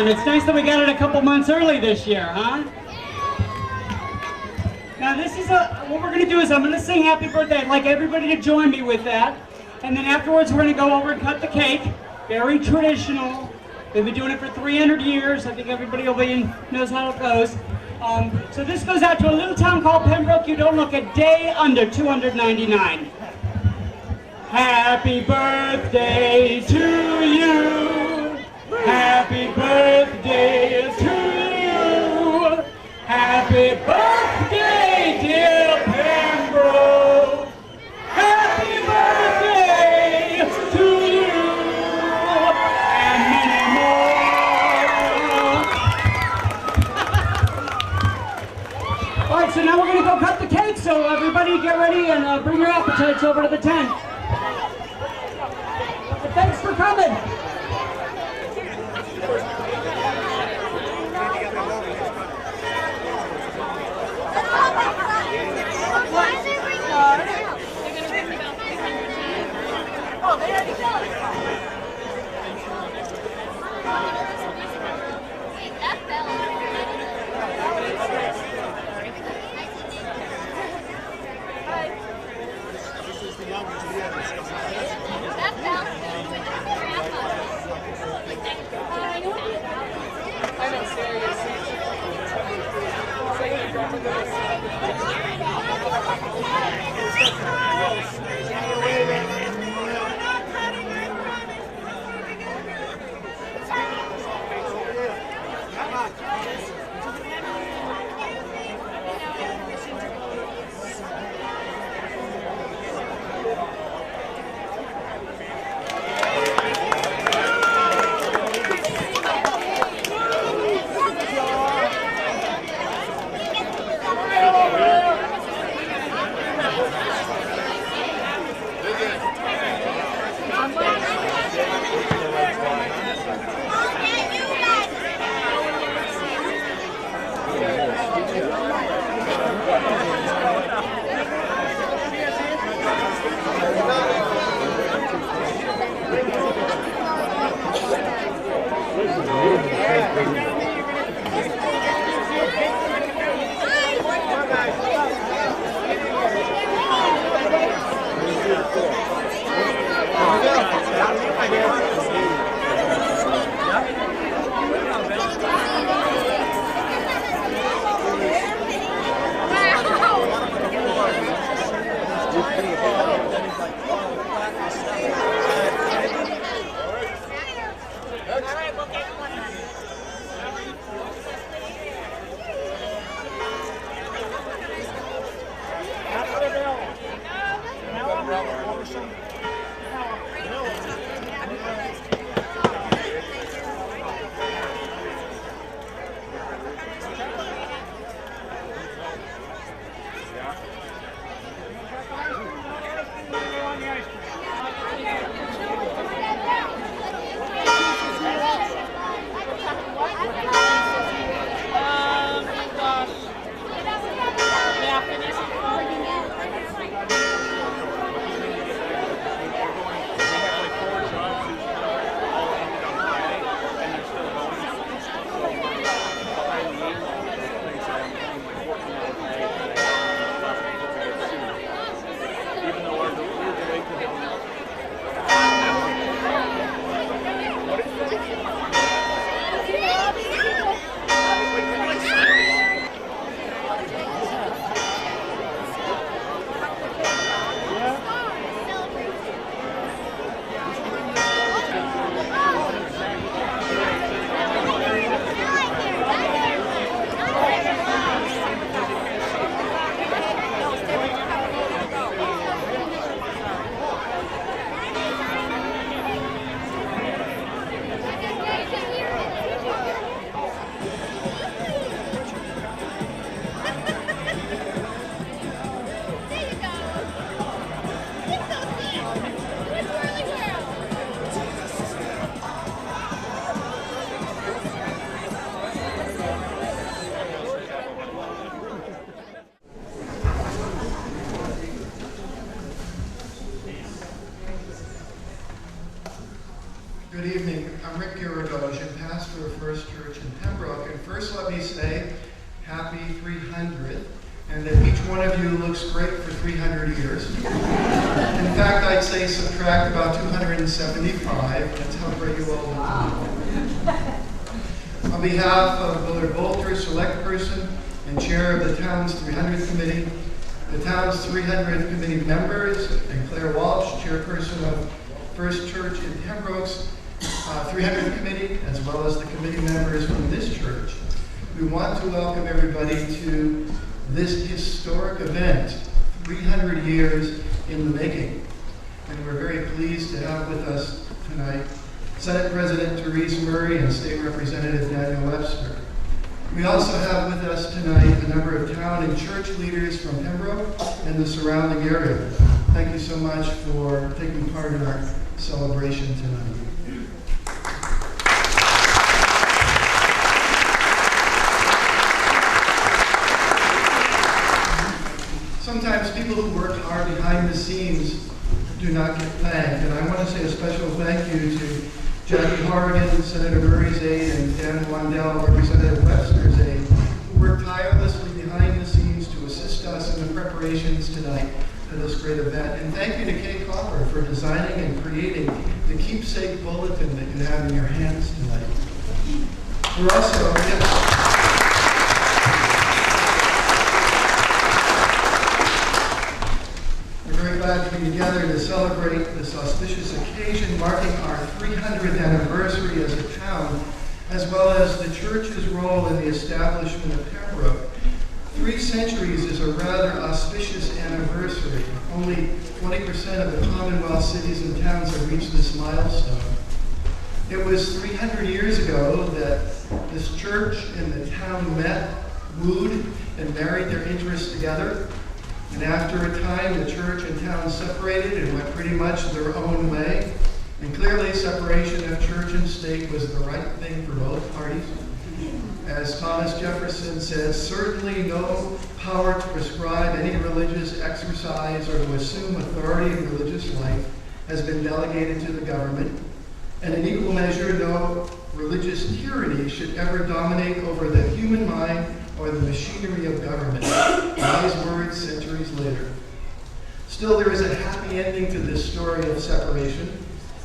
time. It's nice that we got it a couple months early this year, huh? Now this is what we're gonna do is I'm gonna sing happy birthday. I'd like everybody to join me with that. And then afterwards we're gonna go over and cut the cake. Very traditional. We've been doing it for 300 years. I think everybody knows how it goes. So this goes out to a little town called Pembroke. You don't look a day under 299. Happy birthday to you. Happy birthday to you. Happy birthday, dear Pembroke. Happy birthday to you. And many more. All right, so now we're going to go cut the cake. So everybody get ready and bring your appetites over to the tent. But thanks for coming. Oh, they already know. That fell. That fell. I know, seriously. evening. I'm Rick Giragojan, pastor of First Church in Pembroke. And first let me say, happy 300th, and that each one of you looks great for 300 years. In fact, I'd say subtract about 275. That's how great you all look. On behalf of Willard Bolter, select person and chair of the town's 300th committee, the town's 300th committee members, and Claire Walsh, chairperson of First Church in Pembroke's 300th committee, as well as the committee members from this church, we want to welcome everybody to this historic event, 300 years in the making. And we're very pleased to have with us tonight Senate President THERESE Murray and State Representative Daniel Webster. We also have with us tonight a number of town and church leaders from Pembroke and the surrounding area. Thank you so much for taking part in our celebration tonight. Sometimes people who work hard behind the scenes do not get thanked, and I want to say a special thank you to Jackie Horrigan, Senator Murray's aide, and Dan Wandell, Representative Webster's aide, who worked tirelessly behind the scenes to assist us in the preparations tonight for this great event. And thank you to Kickoff for designing and creating the keepsake bulletin that you have in your hands tonight. We're also, very glad to be together to celebrate this auspicious occasion marking our 300th anniversary as a town, as well as the church's role in the establishment of Pembroke. 3 centuries is a rather auspicious anniversary. Only 20% of the Commonwealth cities and towns have reached this milestone. It was 300 years ago that this church and the town met, wooed, and married their interests together. And after a time, the church and town separated and went pretty much their own way. And clearly, separation of church and state was the right thing for both parties. As Thomas Jefferson says, certainly no power to prescribe any religious exercise or to assume authority in religious life has been delegated to the government. And in equal measure, no religious tyranny should ever dominate over the human mind or the machinery of government. Wise words centuries later. Still, there is a happy ending to this story of separation,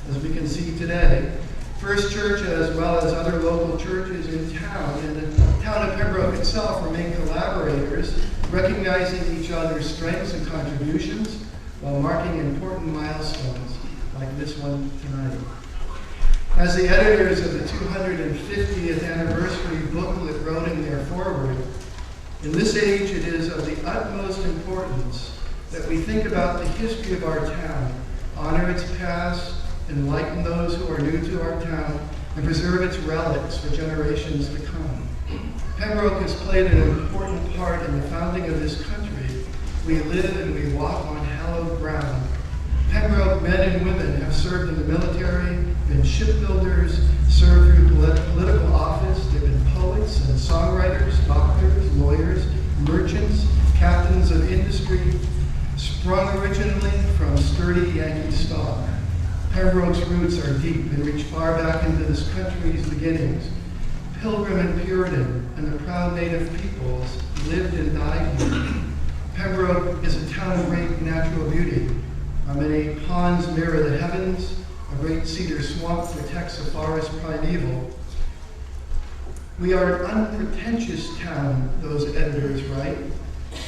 as we can see today. First Church, as well as other local churches in town, and the town of Pembroke itself remain collaborators, recognizing each other's strengths and contributions while marking important milestones like this one tonight. As the editors of the 250th anniversary booklet wrote in their foreword, in this age it is of the utmost importance that we think about the history of our town, honor its past, enlighten those who are new to our town, and preserve its relics for generations to come. Pembroke has played an important part in the founding of this country. We live and we walk on hallowed ground. Pembroke men and women have served in the military, been shipbuilders, served through political office. They've been poets and songwriters, doctors, lawyers, merchants, captains of industry, sprung originally from sturdy Yankee stock. Pembroke's roots are deep and reach far back into this country's beginnings. Pilgrim and Puritan and the proud native peoples lived and died here. Pembroke is a town of great natural beauty. Many ponds mirror the heavens. A great cedar swamp protects a forest primeval. We are an unpretentious town, those editors write,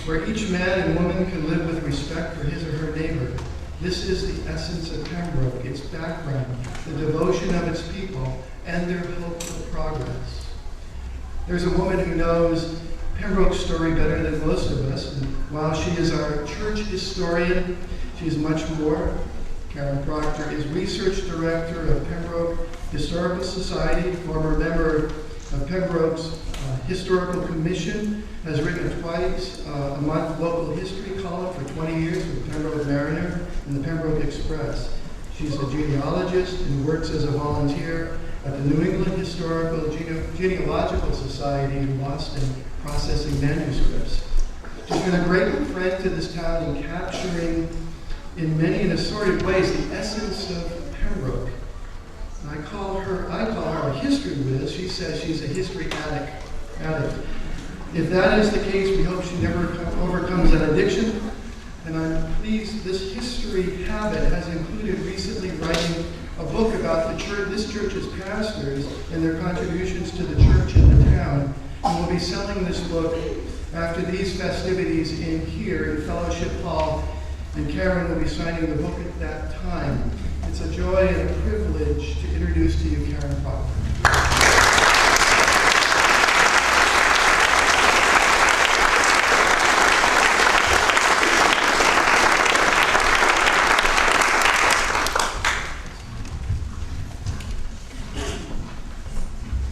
where each man and woman can live with respect for his or her neighbor. This is the essence of Pembroke, its background, the devotion of its people, and their hope for progress. There's a woman who knows Pembroke's story better than most of us, and while she is our church historian, she is much more. Karen Proctor is research director of Pembroke Historical Society, former member of Pembroke's Historical Commission, has written a twice-a-month local history column for 20 years with Pembroke Mariner and the Pembroke Express. She's a genealogist and works as a volunteer at the New England Historical Genealogical Society in Boston, processing manuscripts. She's been a great friend to this town in capturing, in many and assorted ways, the essence of Pembroke. I call her a history whiz. She says she's a history addict. If that is the case, we hope she never overcomes that addiction. And I'm pleased this history habit has included recently writing a book about the church, this church's pastors and their contributions to the church and the town. And we'll be selling this book after these festivities in here in Fellowship Hall, and Karen will be signing the book at that time. It's a joy and a privilege to introduce to you Karen Proctor.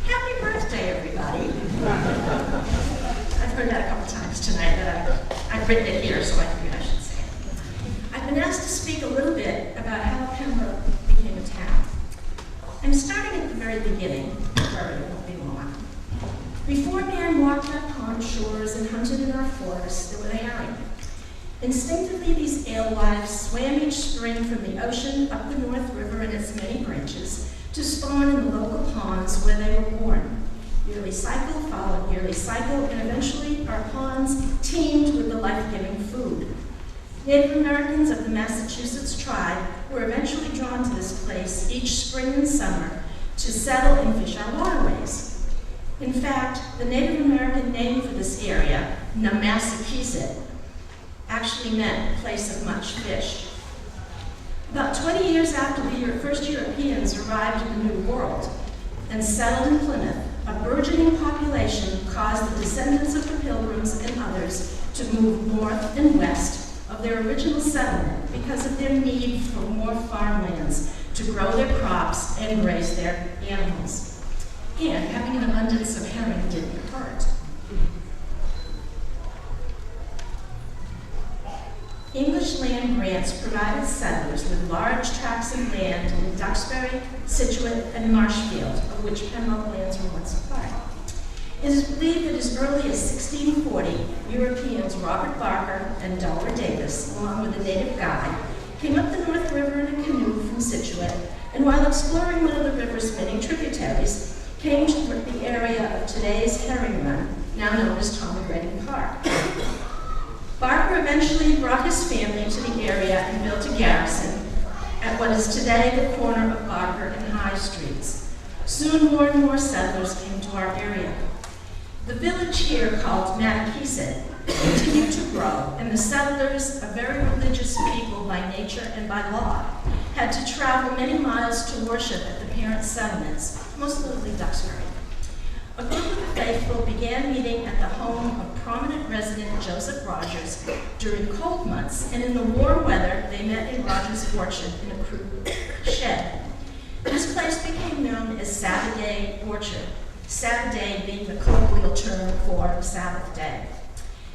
Happy birthday, everybody. I've heard that a couple times tonight, but I've written it here, so I figured I should say it. I've been asked to speak a little bit about how Pembroke became a town. I'm starting at the very beginning, where it won't be long. Before man walked our pond shores and hunted in our forests, there were the herring. Instinctively, these alewives swam each spring from the ocean up the North River and its many branches to spawn in the local ponds where they were born. Yearly cycle followed yearly cycle, and eventually our ponds teemed with the life-giving food. Native Americans of the Massachusetts tribe were eventually drawn to this place each spring and summer to settle and fish our waterways. In fact, the Native American name for this area, Namassakisset, actually meant place of much fish. About 20 years after the first Europeans arrived in the New World and settled in Plymouth, a burgeoning population caused the descendants of the Pilgrims and others to move north and west of their original settlement because of their need for more farmlands to grow their crops and raise their animals. And having an abundance of herring didn't hurt. English land grants provided settlers with large tracts of land in Duxbury, Scituate, and Marshfield, of which Pembroke lands were once a part. It is believed that as early as 1640, Europeans Robert Barker and Delaware Davis, along with a native guide, came up the North River in a canoe from Scituate, and while exploring one of the river's many tributaries, came to the area of today's Herring Run, now known as Tom and Redding Park. Barker eventually brought his family to the area and built a garrison at what is today the corner of Barker and High Streets. Soon more and more settlers came to our area. The village here, called Mattakesett, continued to grow, and the settlers, a very religious people by nature and by law, had to travel many miles to worship at the parent settlements, most notably Duxbury. A group of the faithful began meeting at the home of prominent resident Joseph Rogers during cold months, and in the warm weather, they met in Rogers' orchard in a crude shed. This place became known as Saturday Orchard, Saturday being the colloquial term for Sabbath day.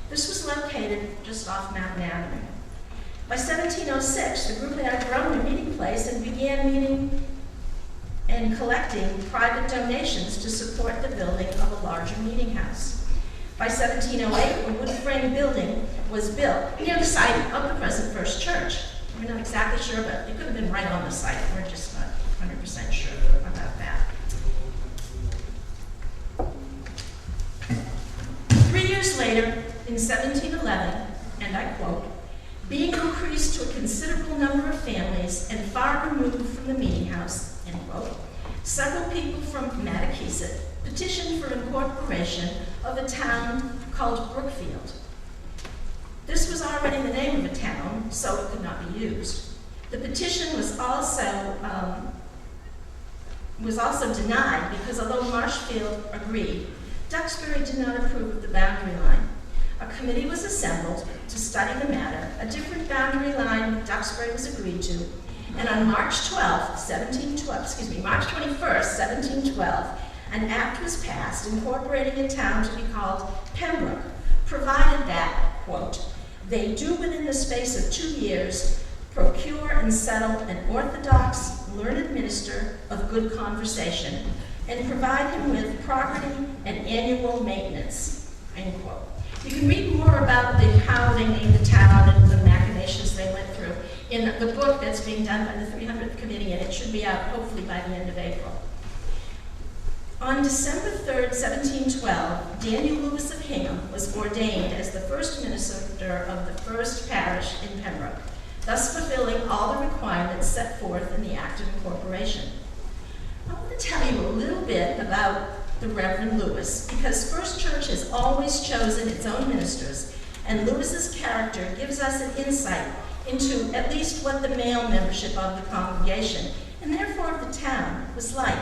This was located just off Mountain Avenue. By 1706, the group had outgrown their meeting place and began meeting and collecting private donations to support the building of a larger meeting house. By 1708, a wood frame building was built near the site of the present First Church. We're not exactly sure, but it could have been right on the site. We're just not 100% sure about that. 3 years later, in 1711, and I quote, "Being increased to a considerable number of families and far removed from the meeting house," end quote, several people from Mattakesett petitioned for incorporation of a town called Brookfield. This was already the name of a town, so it could not be used. The petition was also denied because although Marshfield agreed, Duxbury did not approve of the boundary line. A committee was assembled to study the matter. A different boundary line with Duxbury was agreed to, and on March 21st, 1712, an act was passed incorporating a town to be called Pembroke, provided that, quote, "they do within the space of 2 years procure and settle an orthodox, learned minister of good conversation, and provide him with property and annual maintenance," end quote. You can read more about how they named the town and the machinations they went through in the book that's being done by the 300th Committee, and it should be out hopefully by the end of April. On December 3rd, 1712, Daniel Lewis of Hingham was ordained as the first minister of the first parish in Pembroke, thus fulfilling all the requirements set forth in the Act of Incorporation. I want to tell you a little bit about the Reverend Lewis, because First Church has always chosen its own ministers, and Lewis's character gives us an insight into at least what the male membership of the congregation, and therefore of the town, was like.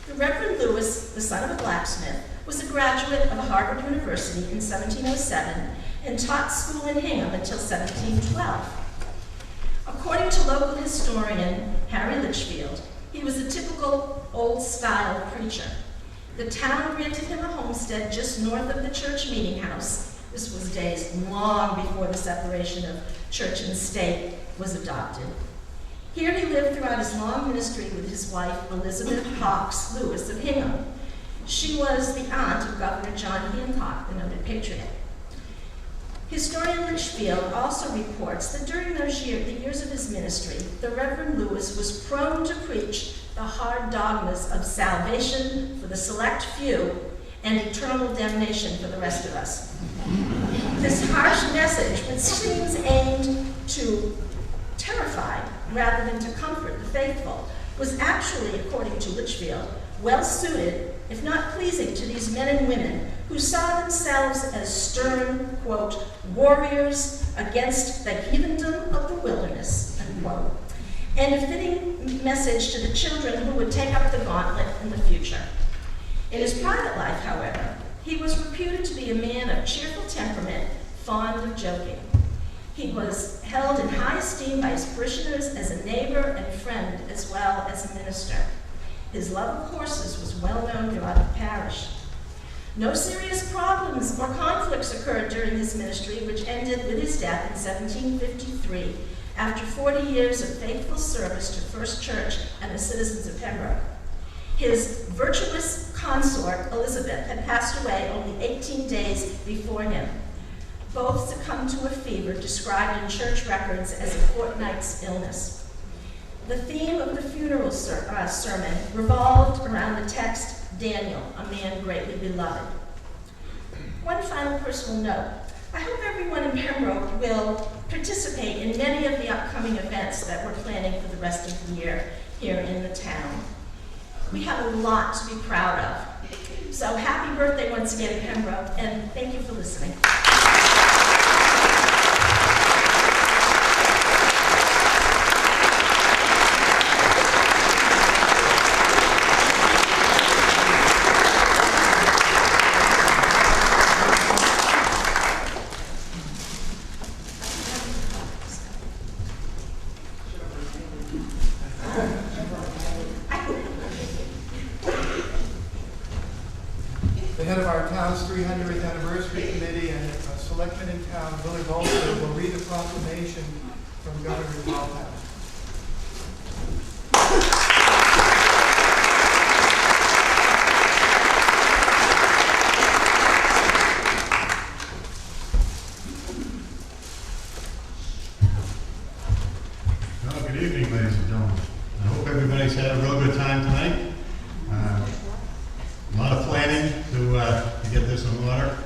The Reverend Lewis, the son of a blacksmith, was a graduate of Harvard University in 1707 and taught school in Hingham until 1712. According to local historian Harry Litchfield, he was a typical old-style preacher. The town granted him a homestead just north of the church meeting house. This was days long before the separation of church and state was adopted. Here he lived throughout his long ministry with his wife, Elizabeth Hawkes Lewis of Hingham. She was the aunt of Governor John Hancock, the noted patriot. Historian Litchfield also reports that during the years of his ministry, the Reverend Lewis was prone to preach the hard dogmas of salvation for the select few and eternal damnation for the rest of us. This harsh message, which seems aimed to terrify rather than to comfort the faithful, was actually, according to Litchfield, well suited, if not pleasing, to these men and women who saw themselves as stern, quote, warriors against the heathendom of the wilderness, unquote, and a fitting message to the children who would take up the gauntlet in the future. In his private life, however, he was reputed to be a man of cheerful temperament, fond of joking. He was held in high esteem by his parishioners as a neighbor and friend, as well as a minister. His love of horses was well known throughout the parish. No serious problems or conflicts occurred during his ministry, which ended with his death in 1753, after 40 years of faithful service to First Church and the citizens of Pembroke. His virtuous consort, Elizabeth, had passed away only 18 days before him. Both succumbed to a fever described in church records as a fortnight's illness. The theme of the funeral sermon revolved around the text, Daniel, a man greatly beloved. One final personal note. I hope everyone in Pembroke will participate in many of the upcoming events that we're planning for the rest of the year here in the town. We have a lot to be proud of. So happy birthday once again, Pembroke, and thank you for listening. The head of our town's 300th anniversary committee and a selectman in town, Willie Bolster, will read a proclamation from Governor Walsh. Well, good evening, ladies and gentlemen. I hope everybody's had a real good time tonight. A lot of planning to get this in order.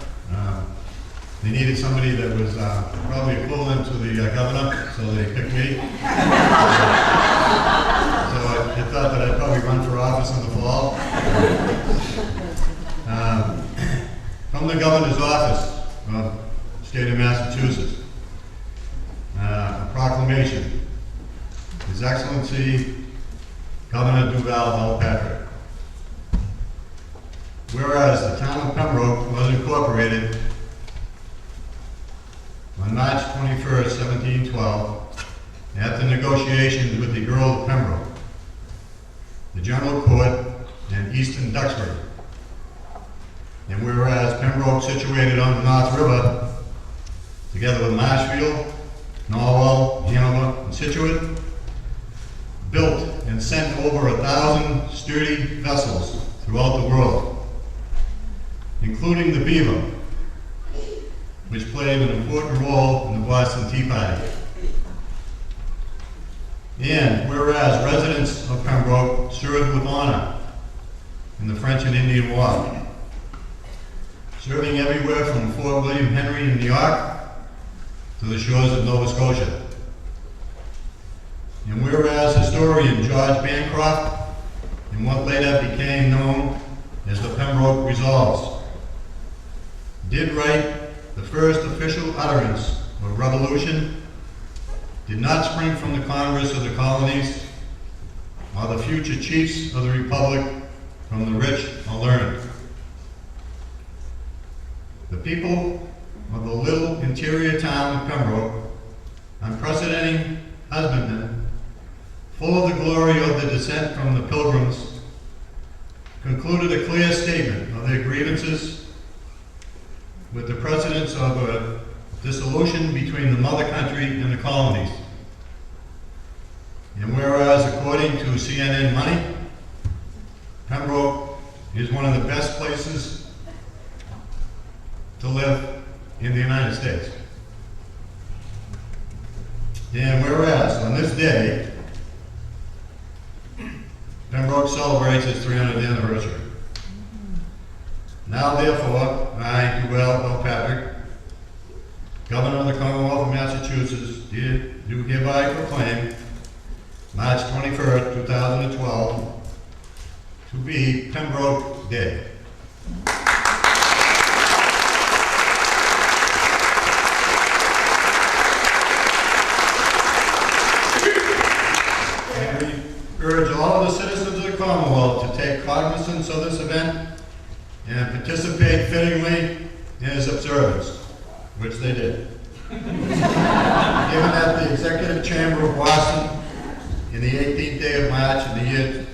They needed somebody that was probably equivalent to the governor, so they picked me. So I thought that I'd probably run for office in the fall. From the governor's office of the state of Massachusetts, a proclamation. His Excellency Governor Duval Patrick. Whereas the town of Pembroke was incorporated on March 21st, 1712, after negotiations with the Earl of Pembroke, the General Court, and Eastern Duxbury. And whereas Pembroke, situated on the North River, together with Marshfield, Norwell, Hanover, and Situate, built and sent over 1,000 sturdy vessels throughout the world, including the Beaver, which played an important role in the Boston Tea Party. And whereas residents of Pembroke served with honor in the French and Indian War, serving everywhere from Fort William Henry in New York to the shores of Nova Scotia. And whereas historian George Bancroft, in what later became known as the Pembroke Resolves, did write the first official utterance of revolution did not spring from the Congress of the colonies or the future chiefs of the Republic from the rich or learned. The people of the little interior town of Pembroke, unprecedented husbandmen, full of the glory of the descent from the Pilgrims, concluded a clear statement of their grievances with the precedence of a dissolution between the mother country and the colonies. And whereas, according to CNN Money, Pembroke is one of the best places to live in the United States. And whereas, on this day, Pembroke celebrates its 300th anniversary. Now, therefore, I, Duell Patrick, Governor of the Commonwealth of Massachusetts, do hereby proclaim March 21st, 2012, to be Pembroke Day. And we urge all of the citizens of the Commonwealth to take cognizance of this event and participate fittingly in its observance, which they did. Given that the Executive Chamber of Boston, in the 18th day of March in the year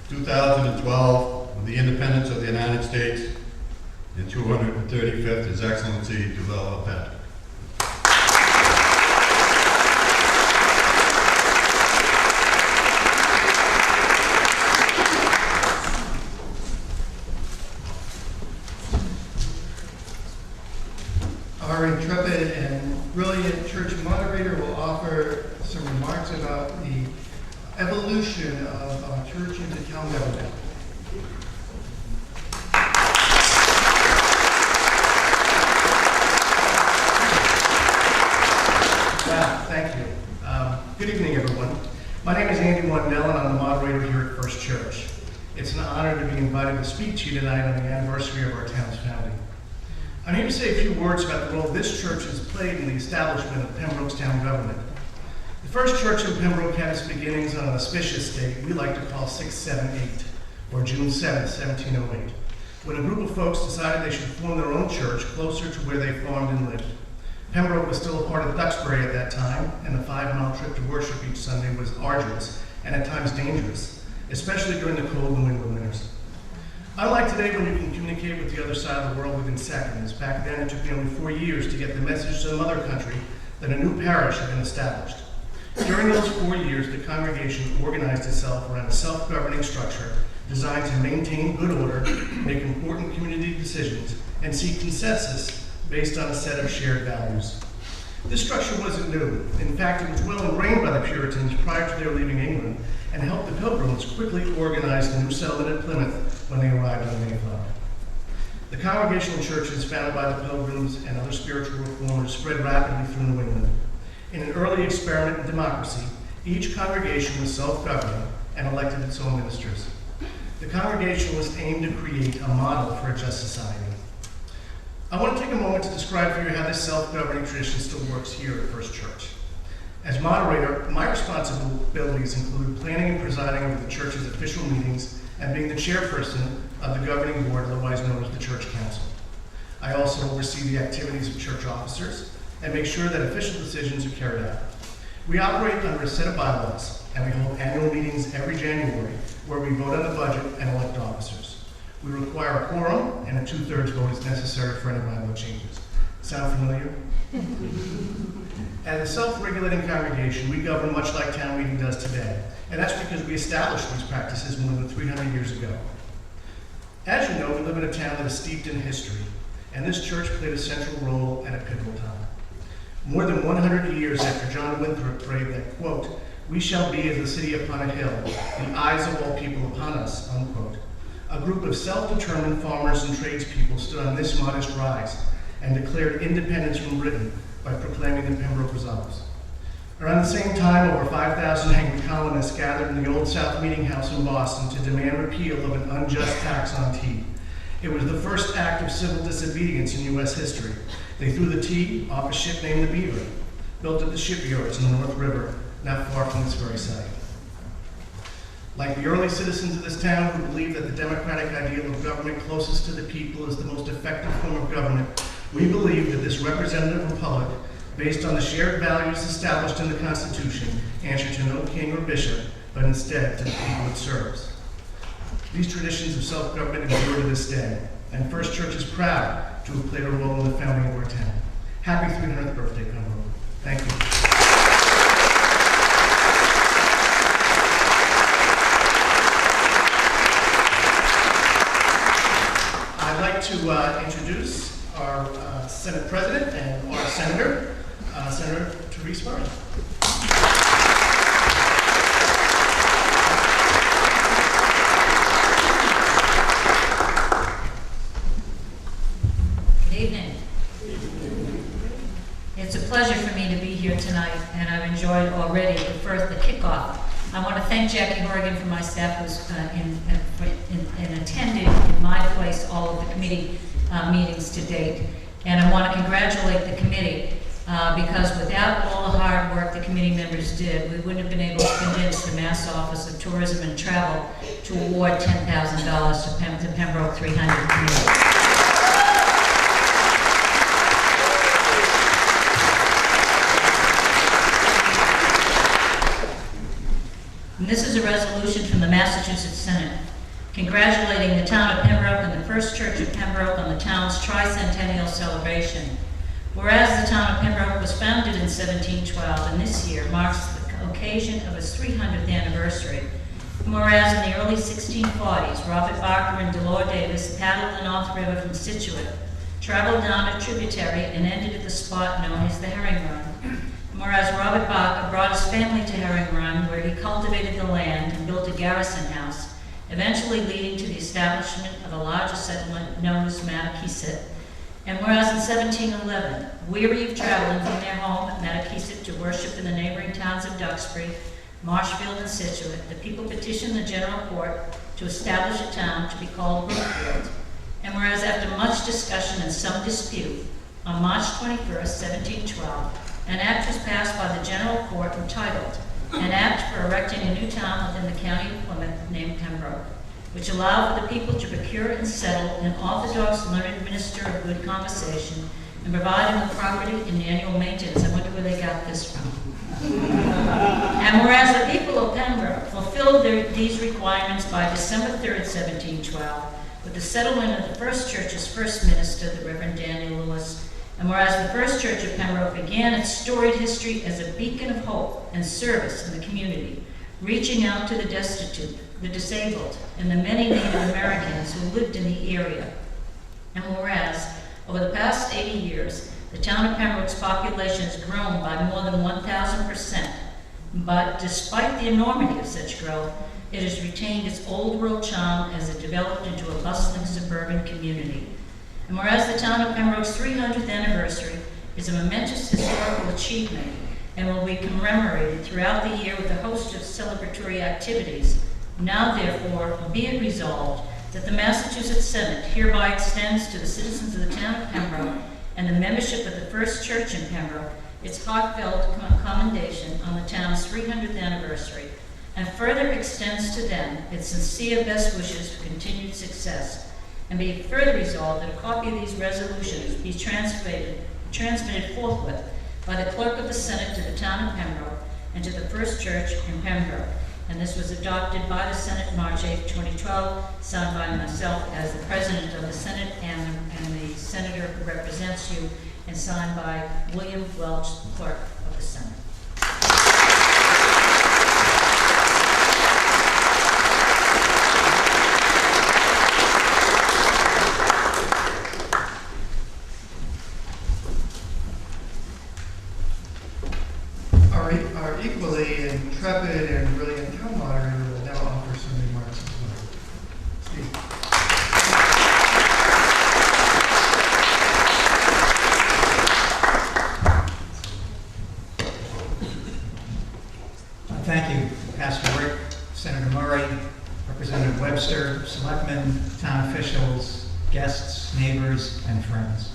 2012, of the independence of the United States, and 235th, His Excellency Duell Patrick. Our intrepid and brilliant church moderator will offer some remarks about the evolution of our church into town government. Thank you. Good evening, everyone. My name is Andy Wandell, and I'm the moderator here at First Church. It's an honor to be invited to speak to you tonight on the anniversary of our town's founding. I'm here to say a few words about the role this church has played in the establishment of Pembroke's town government. The first church in Pembroke had its beginnings on an auspicious date we like to call 678, or June 7, 1708, when a group of folks decided they should form their own church closer to where they farmed and lived. Pembroke was still a part of Duxbury at that time, and the 5-mile trip to worship each Sunday was arduous and at times dangerous, especially during the cold New England winters. Unlike today, when you can communicate with the other side of the world within seconds, back then it took me only 4 years to get the message to the mother country that a new parish had been established. During those 4 years, the congregation organized itself around a self-governing structure designed to maintain good order, make important community decisions, and seek consensus based on a set of shared values. This structure wasn't new. In fact, it was well ingrained by the Puritans prior to their leaving England, and helped the Pilgrims quickly organize the new settlement at Plymouth when they arrived on the Mayflower. The congregational churches founded by the Pilgrims and other spiritual reformers spread rapidly through New England. In an early experiment in democracy, each congregation was self-governing and elected its own ministers. The congregation was aimed to create a model for a just society. I want to take a moment to describe for you how this self-governing tradition still works here at First Church. As moderator, my responsibilities include planning and presiding over the church's official meetings and being the chairperson of the governing board, otherwise known as the Church Council. I also oversee the activities of church officers and make sure that official decisions are carried out. We operate under a set of bylaws, and we hold annual meetings every January where we vote on the budget and elect officers. We require a quorum, and a 2/3 vote is necessary for any bylaw changes. Sound familiar? As a self-regulating congregation, we govern much like town meeting does today, and that's because we established these practices more than 300 years ago. As you know, we live in a town that is steeped in history, and this church played a central role at a pivotal time. More than 100 years after John Winthrop prayed that, quote, We shall be as a city upon a hill, the eyes of all people upon us, unquote. A group of self-determined farmers and tradespeople stood on this modest rise and declared independence from Britain by proclaiming that Pembroke was ours. Around the same time, over 5,000 angry colonists gathered in the Old South Meeting House in Boston to demand repeal of an unjust tax on tea. It was the first act of civil disobedience in U.S. history. They threw the tea off a ship named the Beaver, built at the shipyards in the North River, not far from this very site. Like the early citizens of this town who believed that the democratic ideal of government closest to the people is the most effective form of government, we believe that this representative republic, based on the shared values established in the Constitution, answer to no king or bishop, but instead to the people it serves. These traditions of self-government endure to this day, and First Church is proud to have played a role in the founding of our town. Happy 300th birthday, Pembroke. Thank you. I'd like to introduce our Senate President and our Senator, Senator THERESE. Good evening. It's a pleasure for me to be here tonight, and I've enjoyed already the kickoff. I want to thank Jackie Horrigan from my staff who's in attending in my place all of the committee meetings to date. And I want to congratulate the committee because without all the hard work the committee members did, we wouldn't have been able to convince the Mass Office of Tourism and Travel to award $10,000 to Pembroke 300 committee. And this is a resolution from the Massachusetts Senate congratulating the town of Pembroke and the First Church of Pembroke on the town's tricentennial celebration. Whereas the town of Pembroke was founded in 1712 and this year marks the occasion of its 300th anniversary. And whereas in the early 1640s, Robert Barker and Delore Davis paddled the North River from Situate, traveled down a tributary and ended at the spot known as the Herring Run. Whereas Robert Barker brought his family to Herring Run, where he cultivated the land and built a garrison house, eventually leading to the establishment of a larger settlement known as Matakeesit. And whereas in 1711, weary of traveling from their home at Matakeesit to worship in the neighboring towns of Duxbury, Marshfield, and Situate, the people petitioned the General Court to establish a town to be called Brookfield. And whereas after much discussion and some dispute, on March 21st, 1712, an act was passed by the General Court entitled An Act for Erecting a New Town Within the County of Plymouth named Pembroke, which allowed for the people to procure and settle an orthodox learned minister of good conversation and provide him with property and annual maintenance. I wonder where they got this from. And whereas the people of Pembroke fulfilled these requirements by December 3rd, 1712, with the settlement of the First Church's first minister, the Reverend Daniel Lewis. And whereas the First Church of Pembroke began its storied history as a beacon of hope and service in the community, reaching out to the destitute, the disabled, and the many Native Americans who lived in the area. And whereas, over the past 80 years, the town of Pembroke's population has grown by more than 1,000%. But despite the enormity of such growth, it has retained its old world charm as it developed into a bustling suburban community. And whereas the town of Pembroke's 300th anniversary is a momentous historical achievement and will be commemorated throughout the year with a host of celebratory activities, now therefore be it resolved that the Massachusetts Senate hereby extends to the citizens of the town of Pembroke and the membership of the First Church in Pembroke its heartfelt commendation on the town's 300th anniversary, and further extends to them its sincere best wishes for continued success. And be it further resolved that a copy of these resolutions be transmitted forthwith by the Clerk of the Senate to the town of Pembroke and to the First Church in Pembroke. And this was adopted by the Senate March 8, 2012, signed by myself as the President of the Senate and the Senator who represents you, and signed by William Welch, Clerk of the Senate. Our equally intrepid town officials, guests, neighbors, and friends.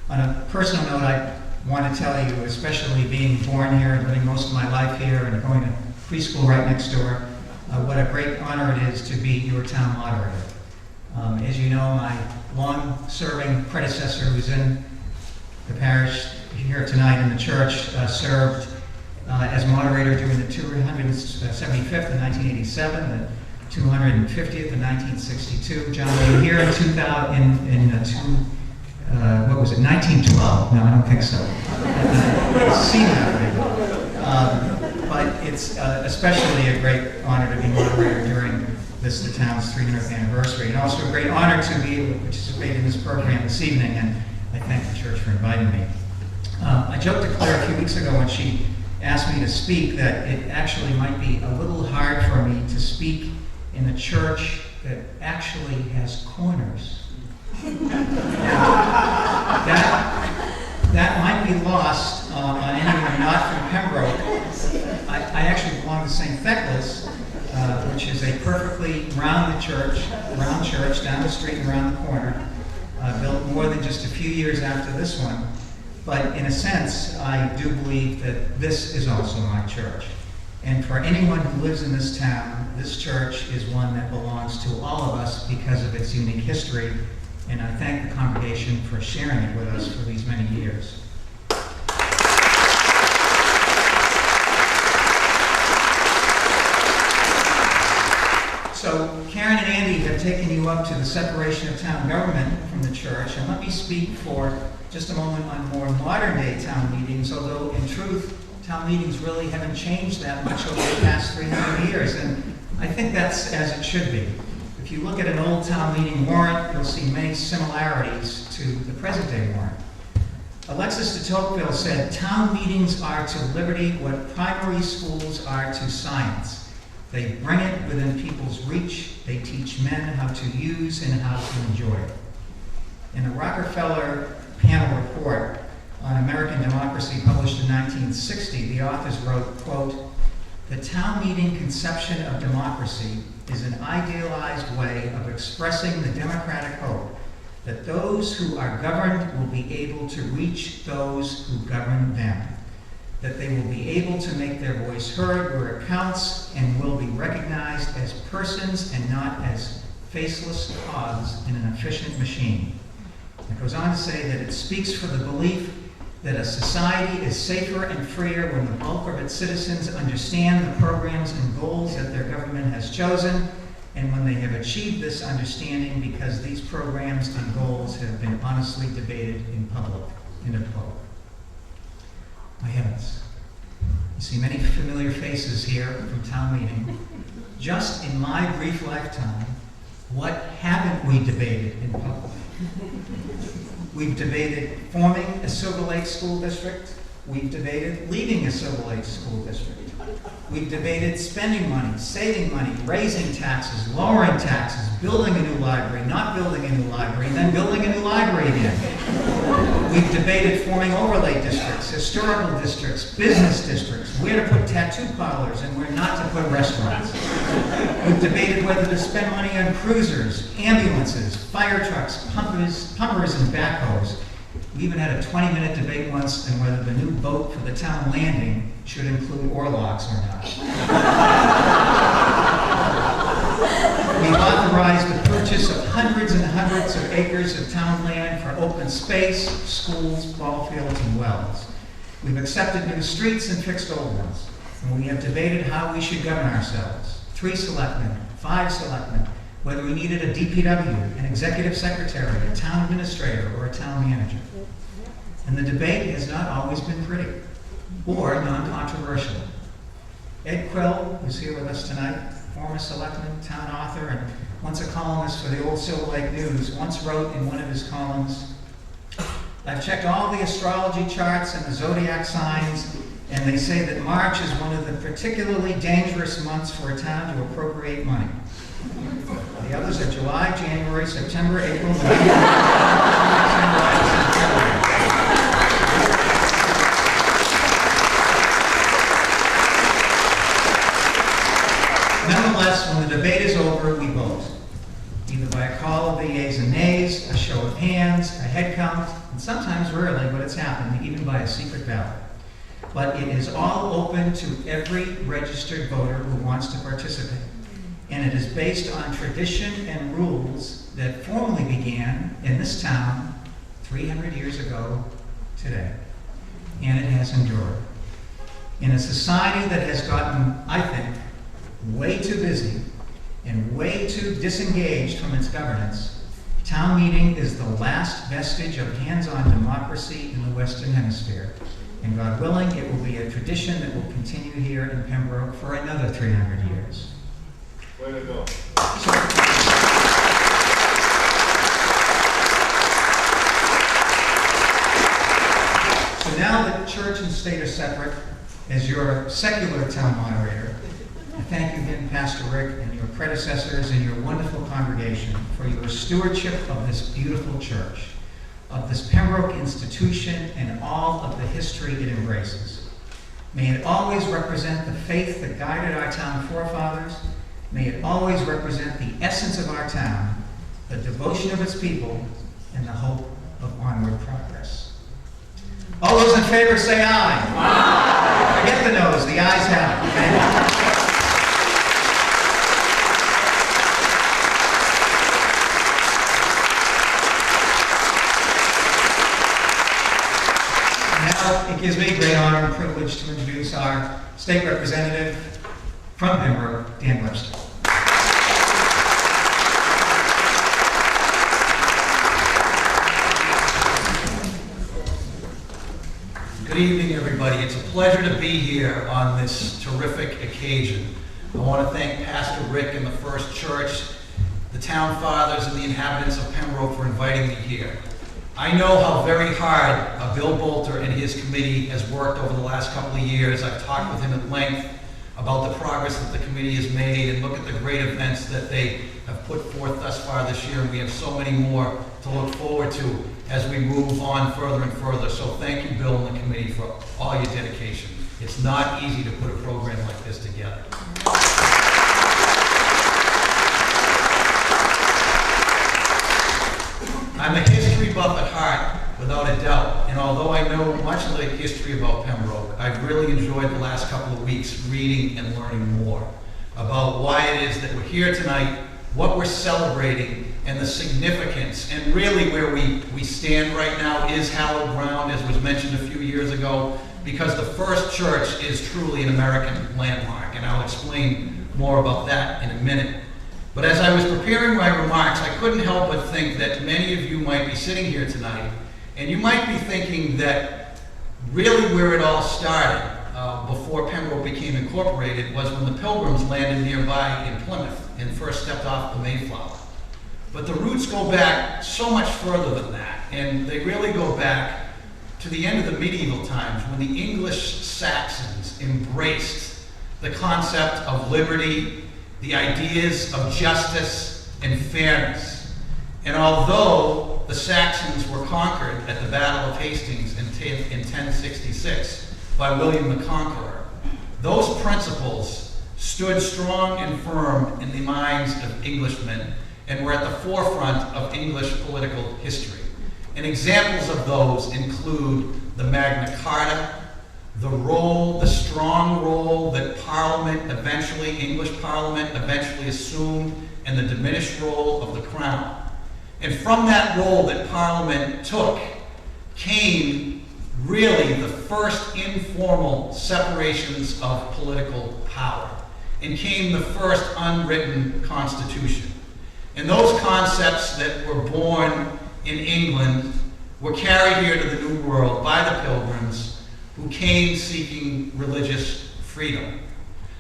On a personal note, I want to tell you, especially being born here and living most of my life here and going to preschool right next door, what a great honor it is to be your town moderator. As you know, my long-serving predecessor who's in the parish here tonight in the church served as moderator during the 275th in 1987, the 250th in 1962. John, were you here in 1912? No, I don't think so. I've seen that already. But it's especially a great honor to be moderator during the town's 300th anniversary, and also a great honor to be able to participate in this program this evening, and I thank the church for inviting me. I joked to Claire a few weeks ago when she asked me to speak that it actually might be a little hard for me to speak in a church that actually has corners. That might be lost on anyone not from Pembroke. I actually belong to St. Thecla's, which is a perfectly round church down the street and around the corner, built more than just a few years after this one. But in a sense, I do believe that this is also my church. And for anyone who lives in this town, this church is one that belongs to all of us because of its unique history. And I thank the congregation for sharing it with us for these many years. So Karen and Andy have taken you up to the separation of town government from the church, and let me speak for just a moment on more modern day town meetings, although in truth, town meetings really haven't changed that much over the past 300 years, and I think that's as it should be. If you look at an old town meeting warrant, you'll see many similarities to the present day warrant. Alexis de Tocqueville said, "Town meetings are to liberty what primary schools are to science. They bring it within people's reach. They teach men how to use and how to enjoy it." In a Rockefeller panel report on American democracy published in 1960, the authors wrote, quote, "The town meeting conception of democracy is an idealized way of expressing the democratic hope that those who are governed will be able to reach those who govern them, that they will be able to make their voice heard where it counts and will be recognized as persons and not as faceless cogs in an efficient machine." It goes on to say that it speaks for the belief that a society is safer and freer when the bulk of its citizens understand the programs and goals that their government has chosen, and when they have achieved this understanding because these programs and goals have been honestly debated in public. End of quote. My heavens. You see many familiar faces here from town meeting. Just in my brief lifetime, what haven't we debated in public? We've debated forming a Silver Lake School District. We've debated leaving a Silver Lake School District. We've debated spending money, saving money, raising taxes, lowering taxes, building a new library, not building a new library, and then building a new library again. We've debated forming overlay districts, historical districts, business districts, where to put tattoo parlors and where not to put restaurants. We've debated whether to spend money on cruisers, ambulances, fire trucks, pumpers and backhoes. We even had a 20-minute debate once on whether the new boat for the town landing should include oarlocks or not. We've authorized the purchase of hundreds and hundreds of acres of town land for open space, schools, ball fields, and wells. We've accepted new streets and fixed old ones. And we have debated how we should govern ourselves. 3 selectmen, 5 selectmen, whether we needed a DPW, an executive secretary, a town administrator, or a town manager. And the debate has not always been pretty or non-controversial. Ed Quill, who's here with us tonight, former selectman, town author, and once a columnist for the old Silver Lake News, once wrote in one of his columns, "I've checked all the astrology charts and the zodiac signs, and they say that March is one of the particularly dangerous months for a town to appropriate money. The others are July, January, September, April, November, Nonetheless, when the debate is over, we vote, either by a call all of the yeas and nays, a show of hands, a head count, and sometimes rarely, but it's happened, even by a secret ballot. But it is all open to every registered voter who wants to participate. And it is based on tradition and rules that formally began in this town 300 years ago today. And it has endured. In a society that has gotten, I think, way too busy and way too disengaged from its governance, town meeting is the last vestige of hands-on democracy in the Western Hemisphere. And God willing, it will be a tradition that will continue here in Pembroke for another 300 years. Way to go. So now that church and state are separate, as your secular town moderator, I thank you again, Pastor Rick, and your predecessors and your wonderful congregation for your stewardship of this beautiful church, of this Pembroke institution, and all of the history it embraces. May it always represent the faith that guided our town forefathers. May it always represent the essence of our town, the devotion of its people, and the hope of onward progress. All those in favor say aye. Aye. Forget the noes, the ayes have it. Thank you. Now, it gives me great honor and privilege to introduce our state representative from Pembroke, Dan Webster. Good evening, everybody. It's a pleasure to be here on this terrific occasion. I want to thank Pastor Rick and the First Church, the town fathers, and the inhabitants of Pembroke for inviting me here. I know how very hard Bill Bolter and his committee has worked over the last couple of years. I've talked with him at length about the progress that the committee has made, and look at the great events that they have put forth thus far this year, and we have so many more to look forward to as we move on further and further. So thank you, Bill and the committee, for all your dedication. It's not easy to put a program like this together. I'm a history buff at heart, without a doubt, and although I know much of the history about Pembroke, I've really enjoyed the last couple of weeks reading and learning more about why it is that we're here tonight, what we're celebrating, and the significance, and really where we stand right now is hallowed ground, as was mentioned a few years ago, because the First Church is truly an American landmark, and I'll explain more about that in a minute. But as I was preparing my remarks, I couldn't help but think that many of you might be sitting here tonight, and you might be thinking that really where it all started before Pembroke became incorporated was when the Pilgrims landed nearby in Plymouth and first stepped off the Mayflower. But the roots go back so much further than that, and they really go back to the end of the medieval times when the English Saxons embraced the concept of liberty, the ideas of justice and fairness. And although the Saxons were conquered at the Battle of Hastings in 1066 by William the Conqueror, those principles stood strong and firm in the minds of Englishmen and were at the forefront of English political history. And examples of those include the Magna Carta, the strong role that Parliament English Parliament eventually assumed, and the diminished role of the Crown. And from that role that Parliament took came really the first informal separations of political power, and came the first unwritten constitution. And those concepts that were born in England were carried here to the New World by the Pilgrims, who came seeking religious freedom.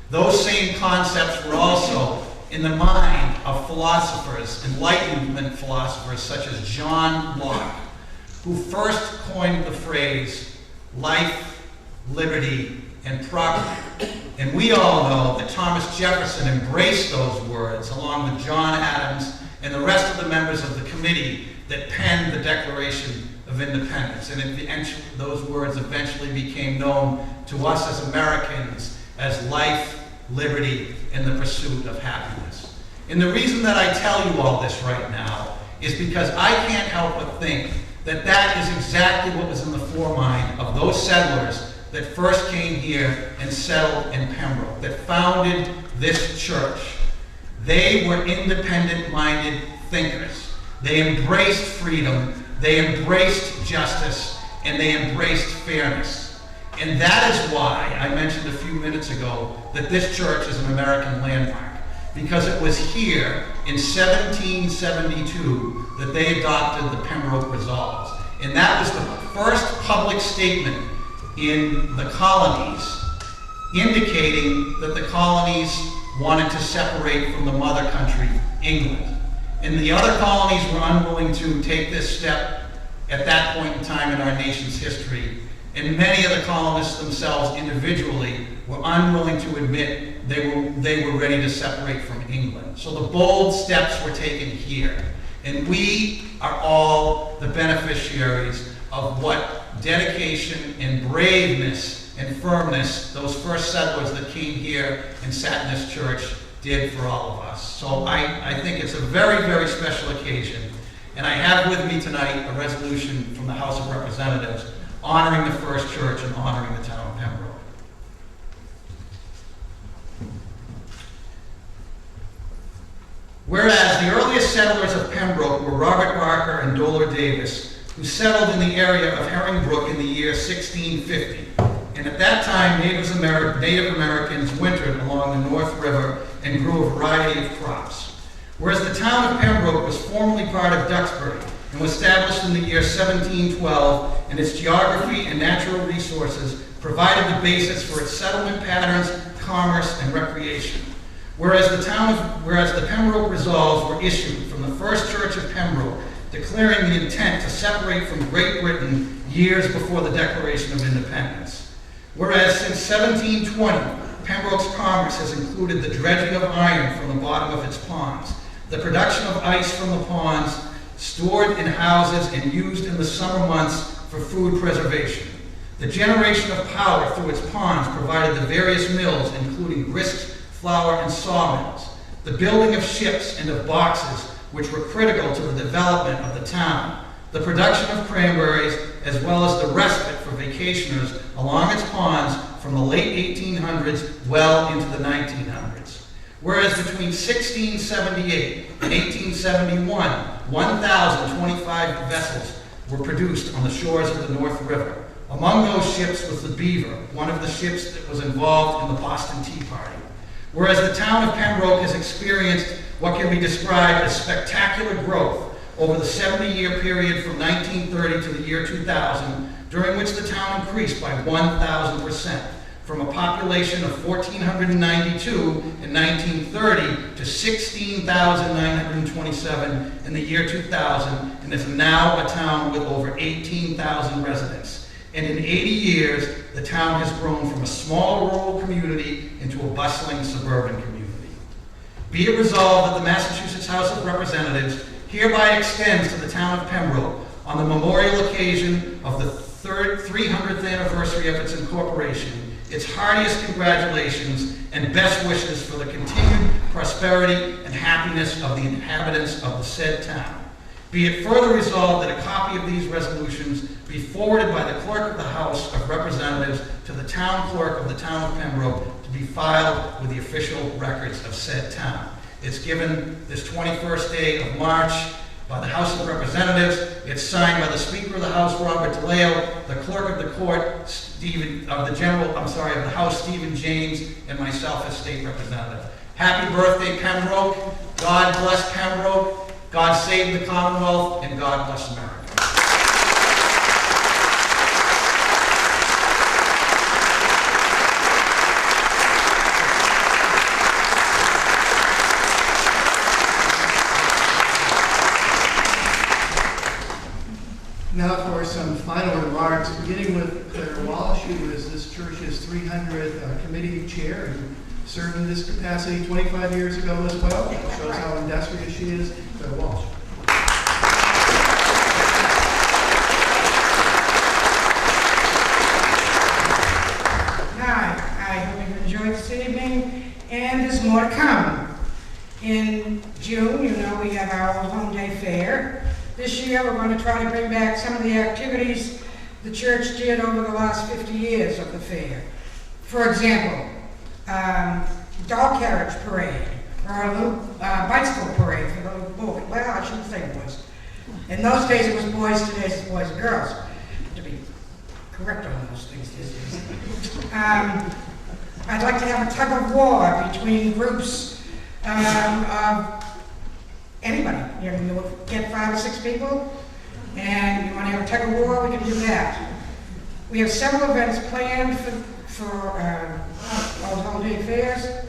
Those same concepts were also in the mind of philosophers, Enlightenment philosophers such as John Locke, who first coined the phrase life, liberty, and property. And we all know that Thomas Jefferson embraced those words along with John Adams and the rest of the members of the committee that penned the Declaration of Independence. And those words eventually became known to us as Americans as life, liberty, and the pursuit of happiness. And the reason that I tell you all this right now is because I can't help but think that that is exactly what was in the foremind of those settlers that first came here and settled in Pembroke, that founded this church. They were independent-minded thinkers. They embraced freedom, they embraced justice, and they embraced fairness. And that is why I mentioned a few minutes ago that this church is an American landmark, because it was here in 1772 that they adopted the Pembroke Resolves. And that was the first public statement in the colonies indicating that the colonies wanted to separate from the mother country, England. And the other colonies were unwilling to take this step at that point in time in our nation's history. And many of the colonists themselves individually were unwilling to admit they were ready to separate from England. So the bold steps were taken here. And we are all the beneficiaries of what dedication and braveness and firmness those first settlers that came here and sat in this church did for all of us. So I think it's a very, very special occasion. And I have with me tonight a resolution from the House of Representatives honoring the first church and honoring the town of Pembroke. Whereas the earliest settlers of Pembroke were Robert Barker and Doler Davis, who settled in the area of Herringbrook in the year 1650. And at that time, Native Americans wintered along the North River and grew a variety of crops. Whereas the town of Pembroke was formerly part of Duxbury and was established in the year 1712, and its geography and natural resources provided the basis for its settlement patterns, commerce, and recreation. Whereas the Pembroke Resolves were issued from the First Church of Pembroke, declaring the intent to separate from Great Britain years before the Declaration of Independence. Whereas since 1720, Pembroke's commerce has included the dredging of iron from the bottom of its ponds, the production of ice from the ponds, stored in houses and used in the summer months for food preservation. The generation of power through its ponds provided the various mills, including grist, flour, and sawmills. The building of ships and of boxes, which were critical to the development of the town. The production of cranberries, as well as the respite for vacationers along its ponds from the late 1800s well into the 1900s. Whereas between 1678 and 1871, 1,025 vessels were produced on the shores of the North River. Among those ships was the Beaver, one of the ships that was involved in the Boston Tea Party. Whereas the town of Pembroke has experienced what can be described as spectacular growth over the 70-year period from 1930 to the year 2000, during which the town increased by 1,000%, from a population of 1,492 in 1930 to 16,927 in the year 2000, and is now a town with over 18,000 residents. And in 80 years, the town has grown from a small rural community into a bustling suburban community. Be it resolved that the Massachusetts House of Representatives hereby extends to the town of Pembroke, on the memorial occasion of the 300th anniversary of its incorporation, its heartiest congratulations and best wishes for the continued prosperity and happiness of the inhabitants of the said town. Be it further resolved that a copy of these resolutions be forwarded by the Clerk of the House of Representatives to the Town Clerk of the Town of Pembroke to be filed with the official records of said town. It's given this 21st day of March by the House of Representatives. It's signed by the Speaker of the House, Robert DeLeo, the Clerk of the Court, of the House, Stephen James, and myself as State Representative. Happy birthday, Pembroke. God bless Pembroke. God save the Commonwealth, and God bless America. Now for some final remarks, beginning with Claire Walsh, who is this church's 300th committee chair and served in this capacity 25 years ago as well. It shows how industrious she is. Claire Walsh. Hi, I hope you enjoyed this evening, and there's more to come. In June, we have our Old Home Day Fair. This year, we're going to try to bring back some of the activities the church did over the last 50 years of the fair. For example, dog carriage parade, or a little bicycle parade for the little boys. Well, I shouldn't say boys. In those days, it was boys. Today, it's boys and girls. To be correct on those things these days. I'd like to have a tug of war between groups of anybody. You get 5 or 6 people, and you want to have a tug of war, we can do that. We have several events planned for Old Holiday Fairs,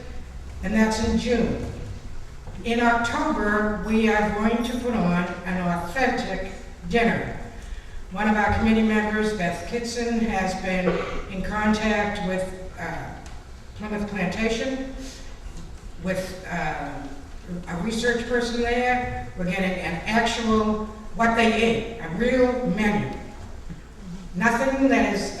and that's in June. In October, we are going to put on an authentic dinner. One of our committee members, Beth Kitson, has been in contact with Plymouth Plantation, with a research person there. We're getting an actual, what they ate, a real menu. Nothing that is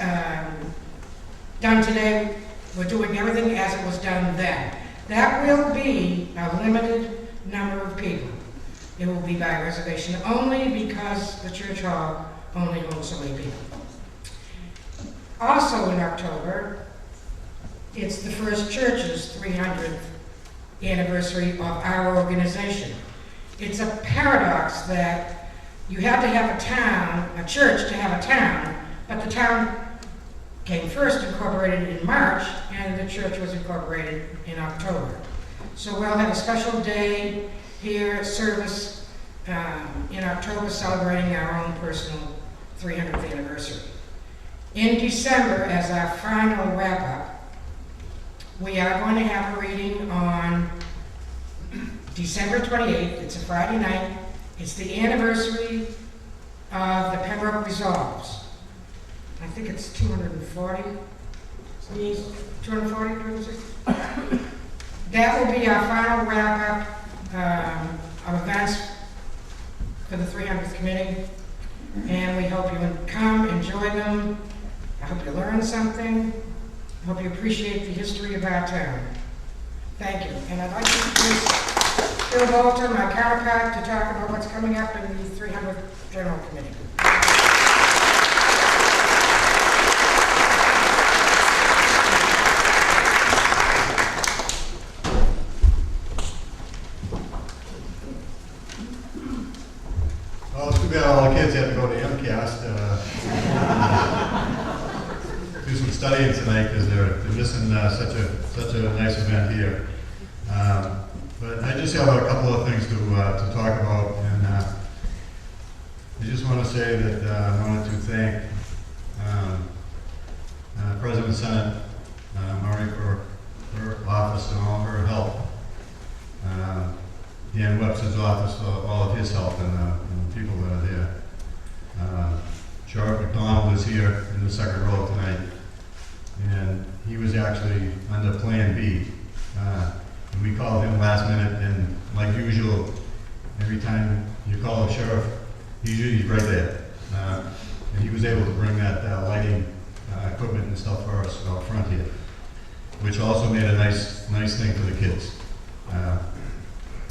done today. We're doing everything as it was done then. That will be a limited number of people. It will be by reservation only because the church hall only holds so many people. Also in October, it's the First Church's 300th anniversary of our organization. It's a paradox that you had to have a town, a church to have a town, but the town came first, incorporated in March, and the church was incorporated in October. So we'll have a special day here, service in October, celebrating our own personal 300th anniversary. In December, as our final wrap-up, we are going to have a reading on December 28th. It's a Friday night. It's the anniversary of the Pembroke Resolves. I think it's 240. 240, 260? That will be our final wrap-up of events for the 300th committee. And we hope you come, enjoy them. I hope you learn something. I hope you appreciate the history of our town. Thank you. And I'd like to introduce Bill Bolton, my counterpart, to talk about what's coming up in the 300th General Committee. Well, it's too bad all the kids have to go to MCAS do some studying tonight because they're missing such a nice event here. But I just have a couple of things to talk about, and I just want to say that I wanted to thank President Senate Murray for her office and all her help. Dan Webster's office for all of his help and the people that are there. Sheriff McDonald is here in the second row tonight, and he was actually under Plan B. And we called him last minute, and like usual, every time you call the sheriff, he's right there. And he was able to bring that lighting equipment and stuff for us out front here, which also made a nice thing for the kids.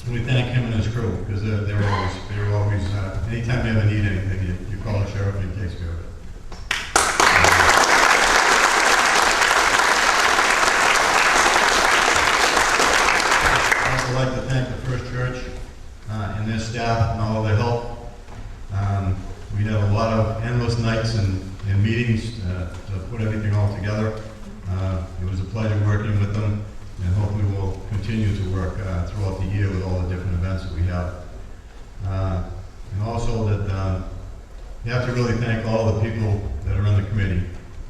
We thank him and his crew because they were always anytime you ever need anything, you call the sheriff and he takes care of it. I'd also like to thank the First Church and their staff and all of their help. We had a lot of endless nights and meetings to put everything all together. It was a pleasure working with them, and hopefully we'll continue to work throughout the year with all the different events that we have. And also that you have to really thank all the people that are in the committee.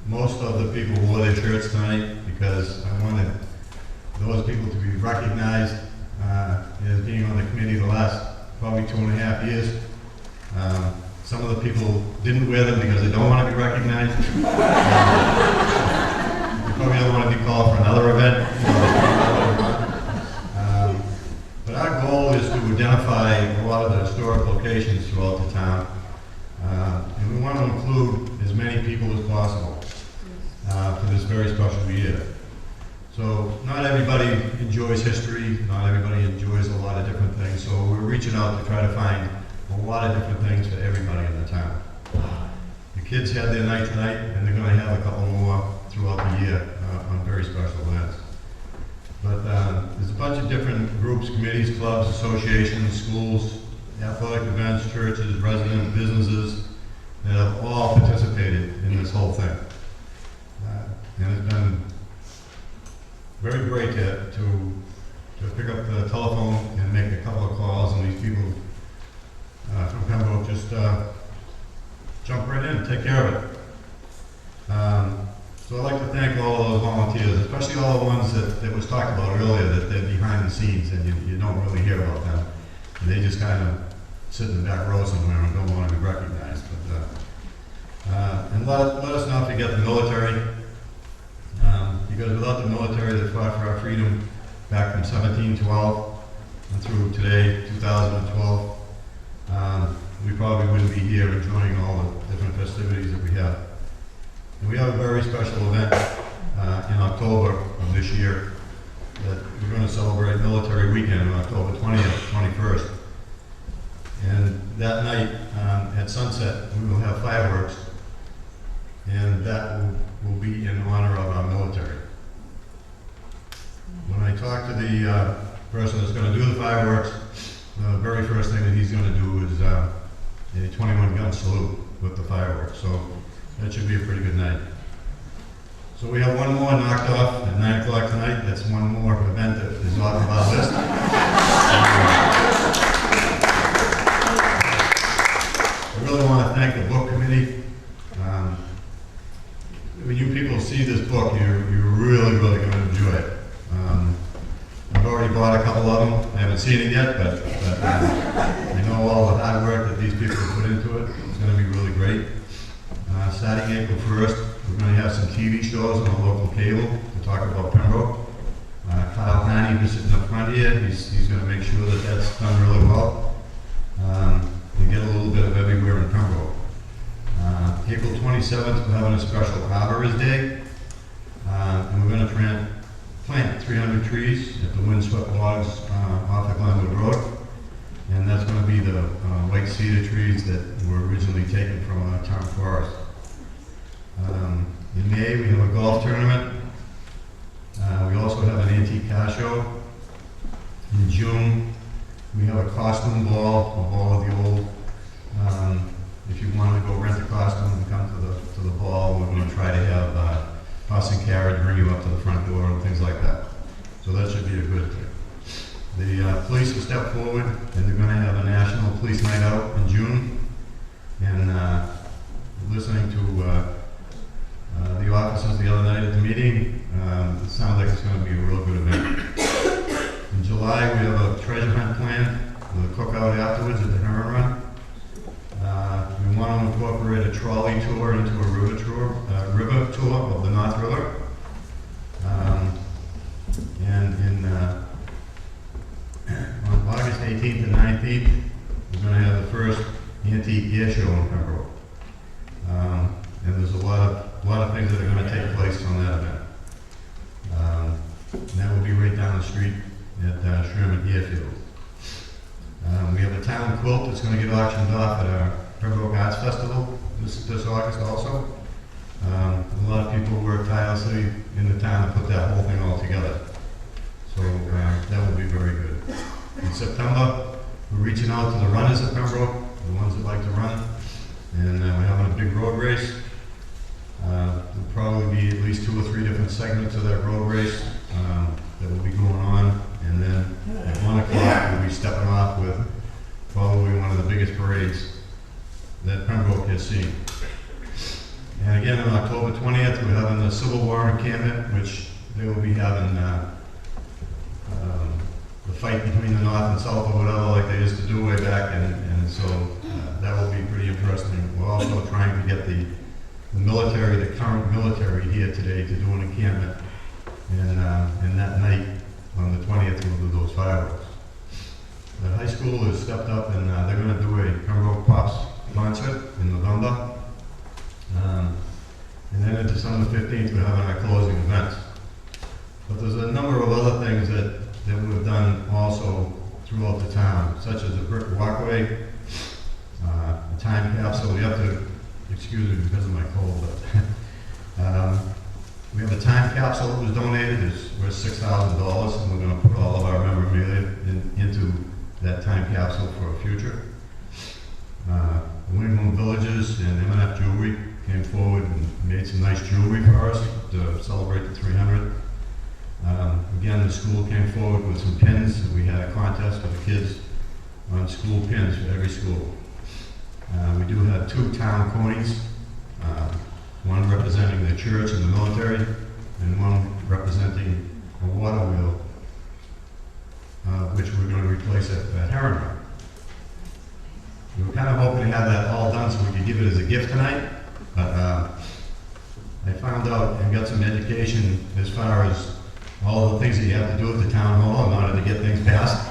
Most of the people wore their shirts tonight because I wanted those people to be recognized as being on the committee the last probably 2.5 years. Some of the people didn't wear them because they don't want to be recognized. They probably don't want to be called for another event. But our goal is to identify a lot of the historic locations throughout the town. And we want to include as many people as possible for this very special year. So not everybody enjoys history, not everybody enjoys a lot of different things, so we're reaching out to try to find a lot of different things for everybody in the town. The kids had their night tonight, and they're going to have a couple more throughout the year on very special events. But there's a bunch of different groups, committees, clubs, associations, schools, athletic events, churches, residents, businesses that have all participated in this whole thing. And it's been very great to pick up the telephone and make a couple of calls, and these people from Pembroke just jump right in and take care of it. So I'd like to thank all of those volunteers, especially all the ones that was talked about earlier, that they're behind the scenes and you don't really hear about them. And they just kind of sit in the back row somewhere and don't want to be recognized. But, and let us not forget the military, because without the military that fought for our freedom back from 1712 and through today, 2012, we probably wouldn't be here enjoying all the different festivities that we have. And we have a very special event in October of this year that we're going to celebrate Military Weekend on October 20th, 21st. And that night at sunset, we will have fireworks, and that will be in honor of our military. When I talk to the person that's going to do the fireworks, the very first thing that he's going to do is a 21-gun salute with the fireworks. So that should be a pretty good night. So we have one more knocked off at 9 o'clock tonight. That's one more event that is off of our list. I really want to thank the book committee. When you people see this book, you're really going to enjoy it. I've already bought a couple of them. I haven't seen it yet, but I know all the hard work that these people have put into it. It's going to be really great. Starting April 1st, we're going to have some TV shows on the local cable to talk about Pembroke. Kyle Harney, who's sitting up front here, he's going to make sure that that's done really well. We get a little bit of everywhere in Pembroke. April 27th, we're having a special Arborist Day, and we're going to plant 300 trees at the windswept logs off of Glenwood Road. And that's going to be the white cedar trees that were originally taken from our town forest. In May, we have a golf tournament. We also have an antique car show. In June, we have a costume ball of all of the old. If you want to go rent a costume and come to the ball, we're going to try to have bus and carriage bring you up to the front door and things like that. So that should be a good thing. The police will step forward, and they're going to have a national police night out in June. And listening to the officers the other night at the meeting, it sounds like it's going to be a real good event. In July, we have a treasure hunt planned with a cookout afterwards at the Heron Run. We want to incorporate a trolley tour into a river tour of the North River. And on August 18th and 19th, we're going to have the first antique air show in Pembroke. And there's a lot of things that are going to take place on that event. And that will be right down the street at Sherman Airfield. We have a town quilt that's going to get auctioned off at our Pembroke Arts Festival this August also. A lot of people work tirelessly in the town to put that whole thing all together. So that will be very good. In September, we're reaching out to the runners at Pembroke, the ones that like to run, and we're having a big road race. There'll probably be at least 2 or 3 different segments of that road race that will be going on, and then at 1 o'clock we'll be stepping off with probably one of the biggest parades that Pembroke has seen. And again, on October 20th, we're having the Civil War encampment, which they will be having the fight between the North and South or whatever, like they used to do way back, and so that will be pretty interesting. We're also trying to get the military, the current military here today to do an encampment, and that night on the 20th we'll do those fireworks. The high school has stepped up, and they're going to do a Pembroke Pops concert in November. And then into December 15th, we're having our closing events. But there's a number of other things that we've done also throughout the town, such as a brick walkway time capsule. You have to excuse me because of my cold, but we have a time capsule that was donated. It's worth $6,000, and we're going to put all of our memorabilia into that time capsule for a future. New England Villages and M&F Jewelry came forward and made some nice jewelry for us to celebrate the 300. Again, the school came forward with some pins. We had a contest for the kids on school pins for every school. We do have 2 town coins, one representing the church and the military, and one representing a water wheel, which we're going to replace at Heron Run. We were kind of hoping to have that all done so we could give it as a gift tonight, but I found out and got some education as far as all the things that you have to do at the town hall in order to get things passed.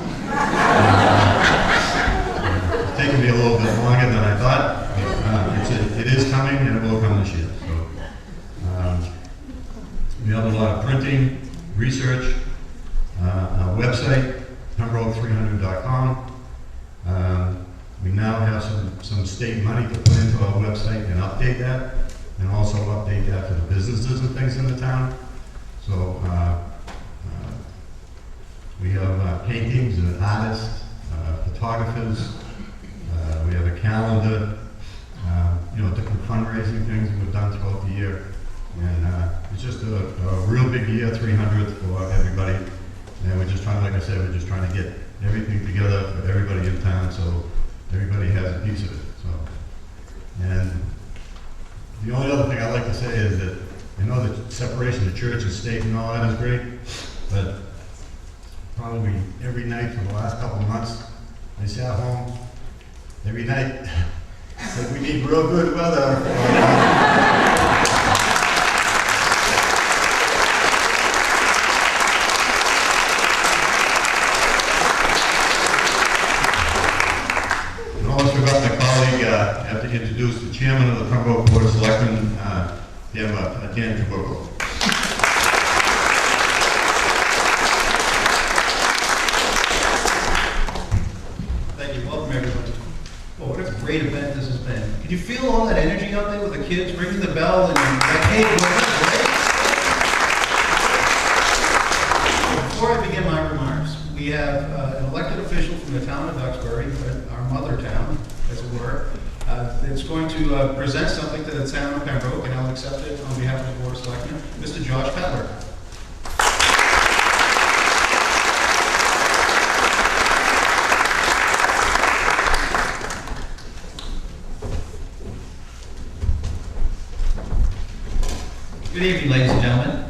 It's taken me a little bit longer than I thought, but it is coming and it will come this year. So we have a lot of printing, research, our website, Pembroke300.com. We now have some state money to put into our website and update that, and also update that for the businesses and things in the town. So we have paintings and artists, photographers. We have a calendar, different fundraising things we've done throughout the year. And it's just a real big year, 300th for everybody. And we're just trying, like I said, we're just trying to get everything together for everybody in town so everybody has a piece of it. So, and the only other thing I'd like to say is that I know the separation of church and state and all that is great, but probably every night for the last couple of months, I sat home every night, said we need real good weather. I almost forgot my colleague, I have to introduce the chairman of the Pembroke Board of Selectmen, Dan Pembroke. Great event this has been. Could you feel all that energy out there with the kids ringing the bell and that cake was great? Before I begin my remarks, we have an elected official from the town of Duxbury, our mother town, as it were, that's going to present something to the town of Pembroke, and I'll accept it on behalf of the Board of Selectmen, Mr. Josh Pettler. Good evening, ladies and gentlemen.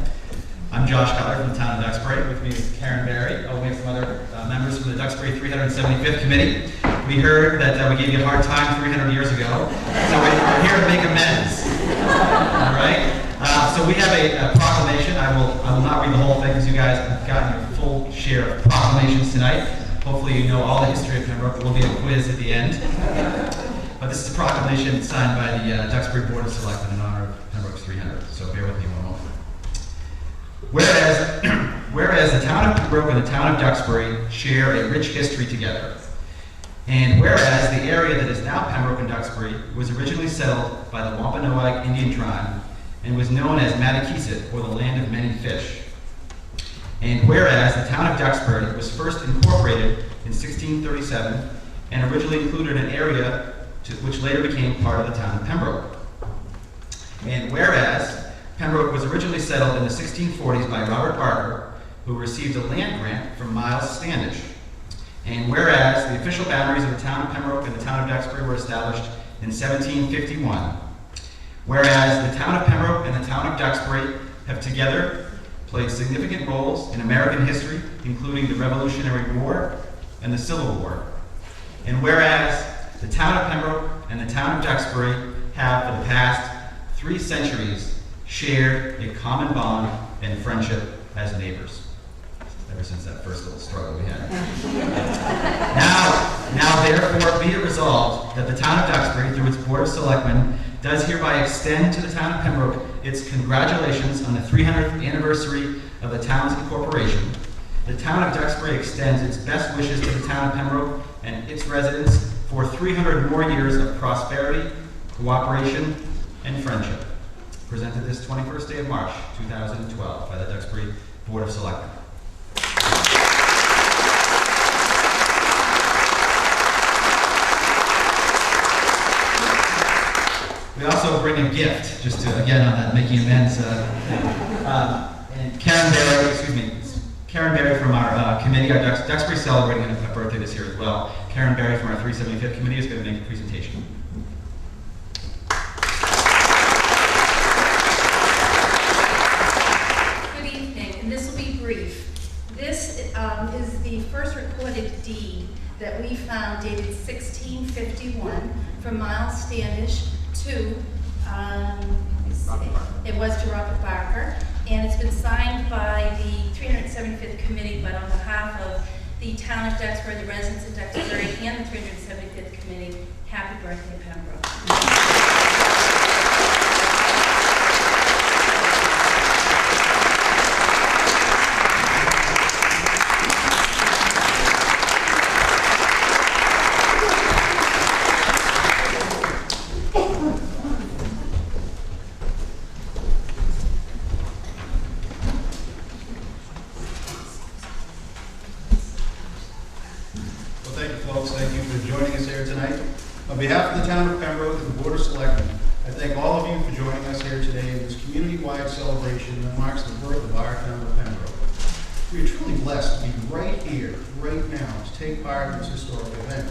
I'm Josh Cutler from the town of Duxbury. With me is Karen Barry. We have some other members from the Duxbury 375th Committee. We heard that we gave you a hard time 300 years ago, so we're here to make amends. All right? So we have a proclamation. I will not read the whole thing because you guys have gotten your full share of proclamations tonight. Hopefully you know all the history of Pembroke. There will be a quiz at the end. But this is a proclamation signed by the Duxbury Board of Selectmen in honor of Pembroke's 300. So bear with me one moment. Whereas the town of Pembroke and the town of Duxbury share a rich history together, and whereas the area that is now Pembroke and Duxbury was originally settled by the Wampanoag Indian tribe and was known as Matakeesit, or the land of many fish, and whereas the town of Duxbury was first incorporated in 1637 and originally included an area which later became part of the town of Pembroke. And whereas Pembroke was originally settled in the 1640s by Robert Barker, who received a land grant from Miles Standish. And whereas the official boundaries of the town of Pembroke and the town of Duxbury were established in 1751. Whereas the town of Pembroke and the town of Duxbury have together played significant roles in American history, including the Revolutionary War and the Civil War. And whereas the town of Pembroke and the town of Duxbury have, for the past 3 centuries, shared a common bond and friendship as neighbors. Ever since that first little struggle we had. Now therefore be it resolved that the town of Duxbury, through its Board of Selectmen, does hereby extend to the town of Pembroke its congratulations on the 300th anniversary of the town's incorporation. The town of Duxbury extends its best wishes to the town of Pembroke and its residents for 300 more years of prosperity, cooperation, and friendship. Presented this 21st day of March, 2012 by the Duxbury Board of Selectmen. We also bring a gift, just to, again, on that making amends. And Karen Berry from our committee, our Duxbury celebrating a birthday this year as well. Karen Berry from our 375th committee is going to make a presentation. Good evening, and this will be brief. This is the first recorded deed that we found dated 1651 from Miles Standish to, it was to Robert Barker, and it's been signed by the 375th committee, but on behalf of the town of Duxbury, the residents of Duxbury, and the 375th committee, happy birthday, Pembroke. On behalf of the town of Pembroke and the Board of Selectmen, I thank all of you for joining us here today in this community-wide celebration that marks the birth of our town of Pembroke. We are truly blessed to be right here, right now, to take part in this historic event.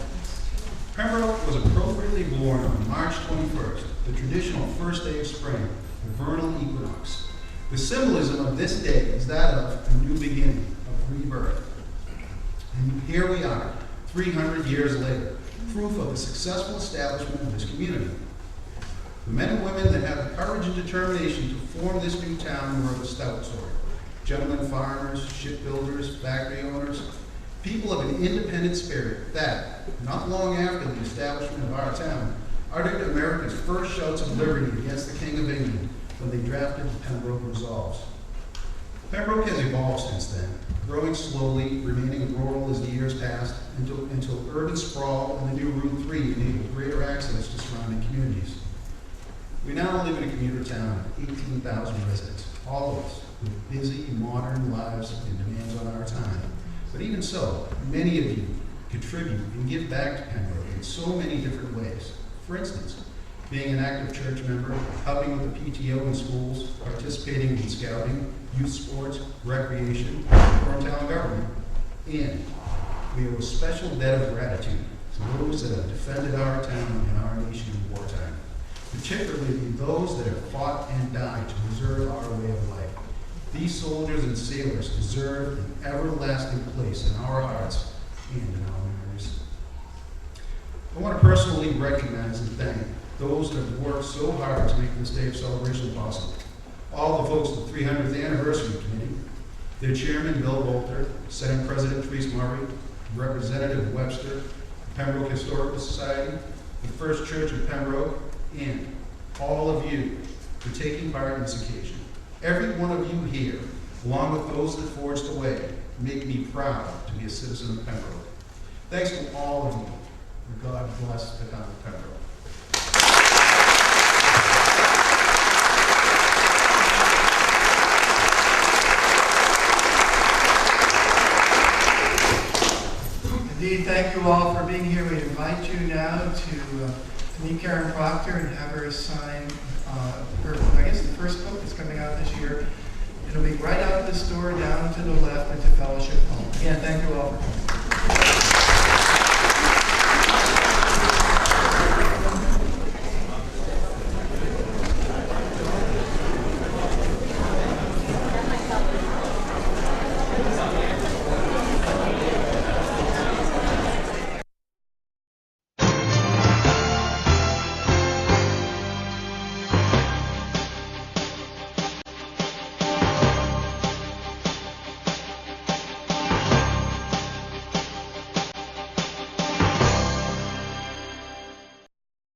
Pembroke was appropriately born on March 21st, the traditional first day of spring, the vernal equinox. The symbolism of this day is that of a new beginning, of rebirth. And here we are, 300 years later, proof of the successful establishment of this community. The men and women that have the courage and determination to form this new town were of a stout sort. Gentlemen farmers, shipbuilders, factory owners, people of an independent spirit that, not long after the establishment of our town, uttered America's first shouts of liberty against the King of England when they drafted the Pembroke Resolves. Pembroke has evolved since then, growing slowly, remaining rural as the years passed, until urban sprawl and the new Route 3 enabled greater access to surrounding communities. We now live in a commuter town of 18,000 residents, all of us with busy, modern lives and demands on our time. But even so, many of you contribute and give back to Pembroke in so many different ways. For instance, being an active church member, helping with the PTO in schools, participating in scouting, youth sports, recreation, or in town government. And we owe a special debt of gratitude to those that have defended our town and our nation in wartime, particularly those that have fought and died to preserve our way of life. These soldiers and sailors deserve an everlasting place in our hearts and in our memories. I want to personally recognize and thank those that have worked so hard to make this day of celebration possible. All the folks of the 300th Anniversary Committee, their chairman, Bill Bolter, Senate President Therese Murray, Representative Webster, Pembroke Historical Society, the First Church of Pembroke, and all of you for taking part in this occasion. Every one of you here, along with those that forged the way, make me proud to be a citizen of Pembroke. Thanks to all of you, and God bless the town of Pembroke. Indeed, thank you all for being here. We invite you now to meet Karen Proctor and have her sign her, I guess, the first book that's coming out this year. It'll be right out of the store, down to the left into Fellowship Hall. Again, thank you all for coming.